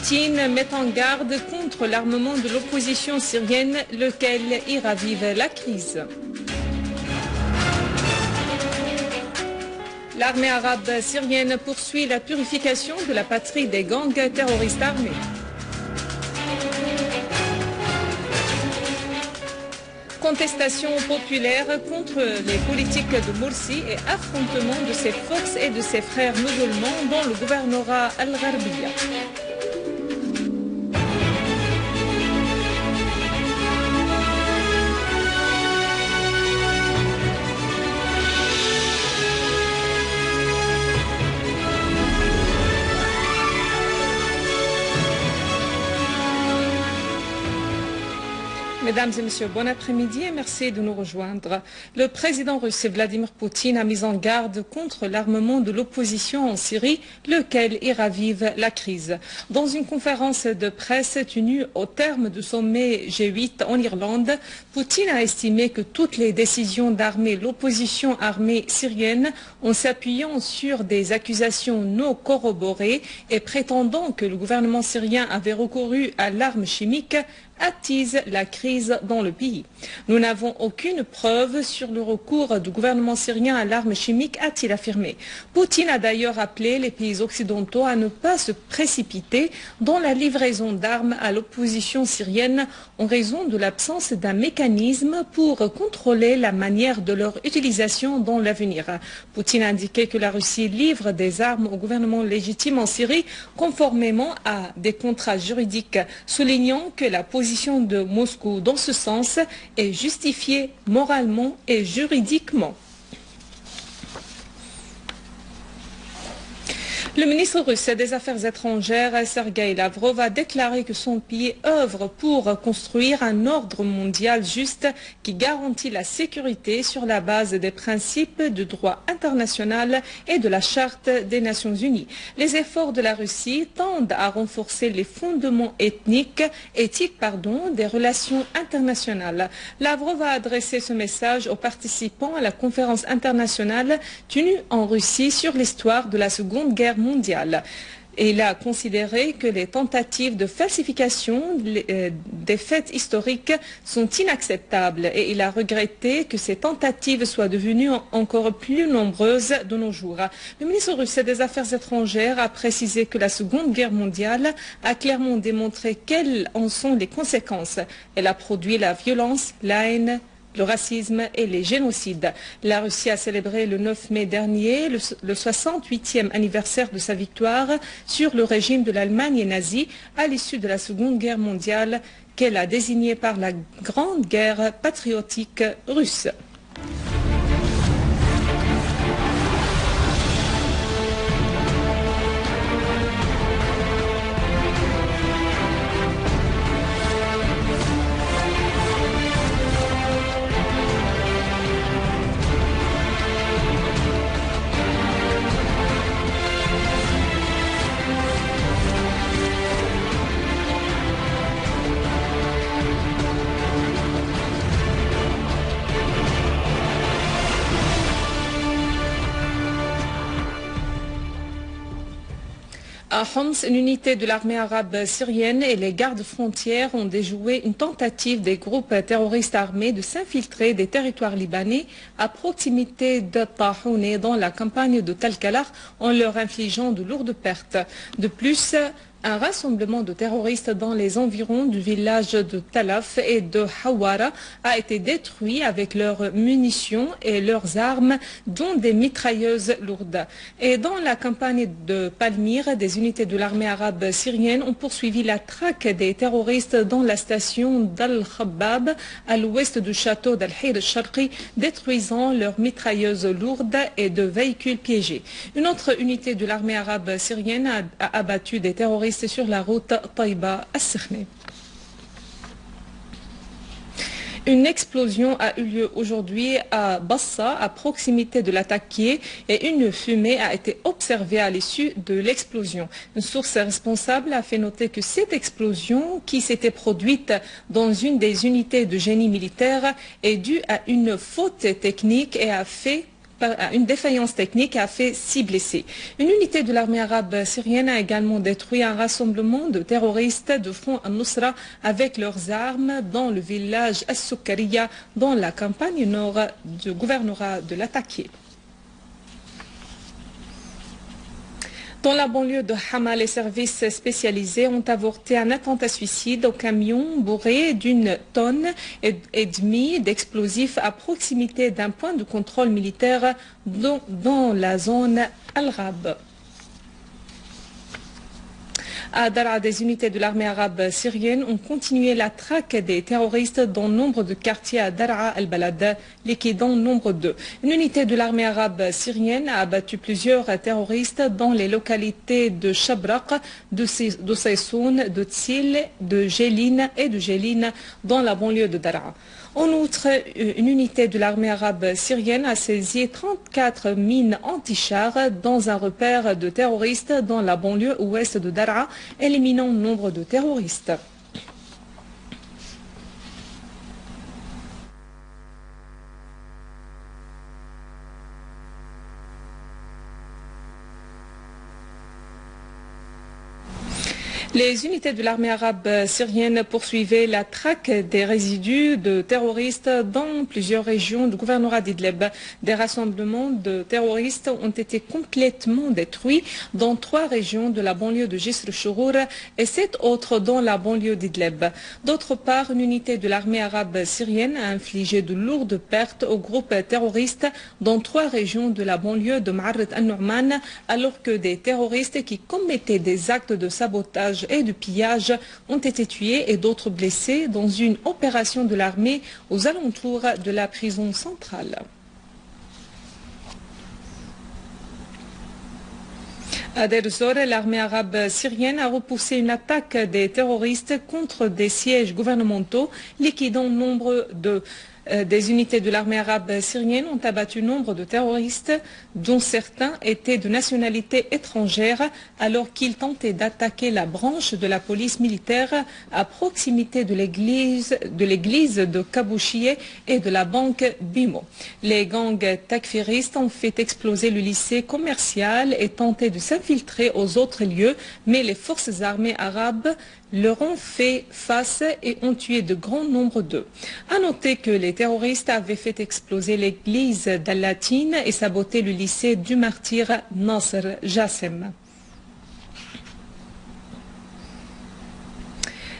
Poutine met en garde contre l'armement de l'opposition syrienne, lequel y ravive la crise. L'armée arabe syrienne poursuit la purification de la patrie des gangs terroristes armés. Contestation populaire contre les politiques de Morsi et affrontement de ses forces et de ses frères musulmans dans le gouvernorat Al-Gharbia. Mesdames et messieurs, bon après-midi et merci de nous rejoindre. Le président russe Vladimir Poutine a mis en garde contre l'armement de l'opposition en Syrie, lequel y ravive la crise. Dans une conférence de presse tenue au terme du sommet G8 en Irlande, Poutine a estimé que toutes les décisions d'armer l'opposition armée syrienne en s'appuyant sur des accusations non corroborées et prétendant que le gouvernement syrien avait recouru à l'arme chimique attise la crise dans le pays. Nous n'avons aucune preuve sur le recours du gouvernement syrien à l'arme chimique, a-t-il affirmé. Poutine a d'ailleurs appelé les pays occidentaux à ne pas se précipiter dans la livraison d'armes à l'opposition syrienne en raison de l'absence d'un mécanisme pour contrôler la manière de leur utilisation dans l'avenir. Poutine a indiqué que la Russie livre des armes au gouvernement légitime en Syrie conformément à des contrats juridiques, soulignant que la position de Moscou dans ce sens est justifiée moralement et juridiquement. Le ministre russe des Affaires étrangères, Sergueï Lavrov, a déclaré que son pays œuvre pour construire un ordre mondial juste qui garantit la sécurité sur la base des principes du droit international et de la Charte des Nations Unies. Les efforts de la Russie tendent à renforcer les fondements éthiques des relations internationales. Lavrov a adressé ce message aux participants à la conférence internationale tenue en Russie sur l'histoire de la Seconde Guerre mondiale. Et il a considéré que les tentatives de falsification des faits historiques sont inacceptables et il a regretté que ces tentatives soient devenues encore plus nombreuses de nos jours. Le ministre russe des Affaires étrangères a précisé que la Seconde Guerre mondiale a clairement démontré quelles en sont les conséquences. Elle a produit la violence, la haine, le racisme et les génocides. La Russie a célébré le 9 mai dernier le 68e anniversaire de sa victoire sur le régime de l'Allemagne nazie à l'issue de la Seconde Guerre mondiale qu'elle a désignée par la Grande Guerre patriotique russe. À Homs, une unité de l'armée arabe syrienne et les gardes frontières ont déjoué une tentative des groupes terroristes armés de s'infiltrer des territoires libanais à proximité de Tahouni dans la campagne de Talkalar en leur infligeant de lourdes pertes. De plus, un rassemblement de terroristes dans les environs du village de Talaf et de Hawara a été détruit avec leurs munitions et leurs armes, dont des mitrailleuses lourdes. Et dans la campagne de Palmyre, des unités de l'armée arabe syrienne ont poursuivi la traque des terroristes dans la station d'Al-Khabbab, à l'ouest du château d'Al-Hir al-Sharqi, détruisant leurs mitrailleuses lourdes et de véhicules piégés. Une autre unité de l'armée arabe syrienne a abattu des terroristes sur la route Taïba-As-Sekhni. Une explosion a eu lieu aujourd'hui à Bassa, à proximité de l'attaqué, et une fumée a été observée à l'issue de l'explosion. Une source responsable a fait noter que cette explosion, qui s'était produite dans une des unités de génie militaire, est due à une faute technique et a fait une défaillance technique a fait 6 blessés. Une unité de l'armée arabe syrienne a également détruit un rassemblement de terroristes de Front al-Nusra avec leurs armes dans le village As-Soukariya dans la campagne nord du gouvernorat de l'Attaquié. Dans la banlieue de Hama, les services spécialisés ont avorté un attentat suicide au camion bourré d'une tonne et demie d'explosifs à proximité d'un point de contrôle militaire dans la zone Al-Rab. À Daraa, des unités de l'armée arabe syrienne ont continué la traque des terroristes dans nombre de quartiers à Daraa al-Balad, liquidant nombre d'eux. Une unité de l'armée arabe syrienne a abattu plusieurs terroristes dans les localités de Chabraq, de Saïsoun, de Tsil, de Jélin et de Jélin dans la banlieue de Daraa. En outre, une unité de l'armée arabe syrienne a saisi 34 mines anti-chars dans un repère de terroristes dans la banlieue ouest de Daraa, éliminant nombre de terroristes. Les unités de l'armée arabe syrienne poursuivaient la traque des résidus de terroristes dans plusieurs régions du gouvernorat d'Idlib. Des rassemblements de terroristes ont été complètement détruits dans 3 régions de la banlieue de Jisr Chourour et 7 autres dans la banlieue d'Idlib. D'autre part, une unité de l'armée arabe syrienne a infligé de lourdes pertes aux groupes terroristes dans 3 régions de la banlieue de Ma'arrat al-Nu'man, alors que des terroristes qui commettaient des actes de sabotage et de pillage ont été tués et d'autres blessés dans une opération de l'armée aux alentours de la prison centrale. À Deir ez-Zor, l'armée arabe syrienne a repoussé une attaque des terroristes contre des sièges gouvernementaux, liquidant nombre de des unités de l'armée arabe syrienne ont abattu nombre de terroristes, dont certains étaient de nationalité étrangère, alors qu'ils tentaient d'attaquer la branche de la police militaire à proximité de l'église de Kabouchié et de la banque Bimo. Les gangs takfiristes ont fait exploser le lycée commercial et tenté de s'infiltrer aux autres lieux, mais les forces armées arabes leur ont fait face et ont tué de grands nombres d'eux. À noter que les terroristes avaient fait exploser l'église d'Al-Latine et saboté le lycée du martyr Nasr Jassem.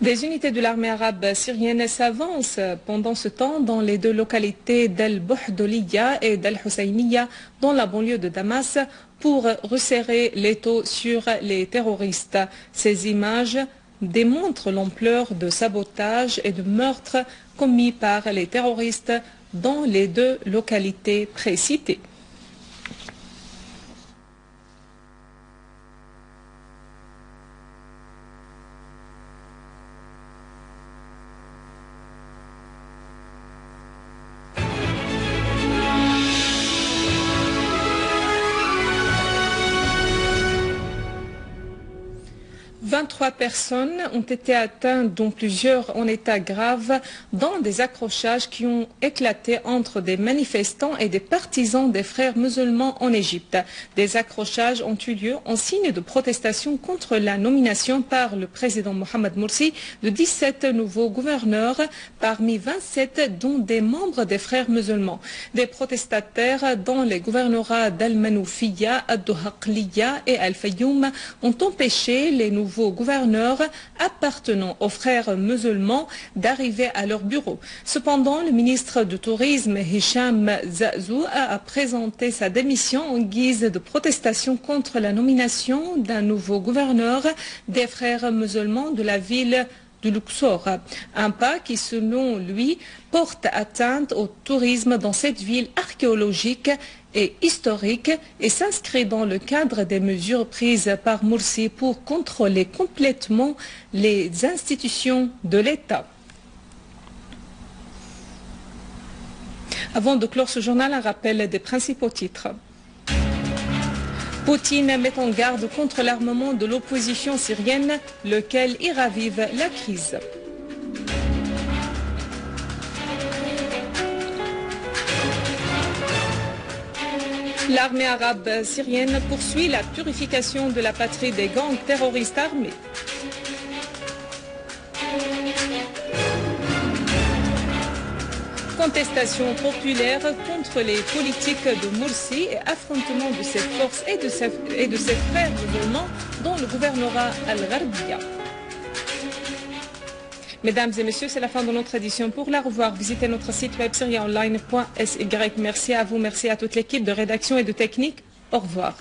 Des unités de l'armée arabe syrienne s'avancent pendant ce temps dans les 2 localités d'Al-Bouhdoliya et d'Al-Husayniya dans la banlieue de Damas pour resserrer l'étau sur les terroristes. Ces images démontrent l'ampleur de sabotage et de meurtres commis par les terroristes dans les 2 localités précitées. « 23 personnes ont été atteintes, dont plusieurs en état grave, dans des accrochages qui ont éclaté entre des manifestants et des partisans des frères musulmans en Égypte. Des accrochages ont eu lieu en signe de protestation contre la nomination par le président Mohamed Morsi de 17 nouveaux gouverneurs, parmi 27 dont des membres des frères musulmans. Des protestataires dans les gouvernorats d'Al-Manoufiya, Ad-Duhaqliya et Al-Fayoum ont empêché les nouveaux gouverneurs appartenant aux frères musulmans d'arriver à leur bureau. Cependant, le ministre du Tourisme, Hicham Zazou, a présenté sa démission en guise de protestation contre la nomination d'un nouveau gouverneur des frères musulmans de la ville de Luxor. Un pas qui, selon lui, porte atteinte au tourisme dans cette ville archéologique et historique et s'inscrit dans le cadre des mesures prises par Morsi pour contrôler complètement les institutions de l'État. Avant de clore ce journal, un rappel des principaux titres. Poutine met en garde contre l'armement de l'opposition syrienne, lequel y ravive la crise. L'armée arabe syrienne poursuit la purification de la patrie des gangs terroristes armés. Contestation populaire contre les politiques de Morsi et affrontement de ses forces et de ses frères musulmans dans le gouvernorat Al-Gharbia. Mesdames et messieurs, c'est la fin de notre édition. Pour la revoir, visitez notre site web syriaonline.sy. Merci à vous, merci à toute l'équipe de rédaction et de technique. Au revoir.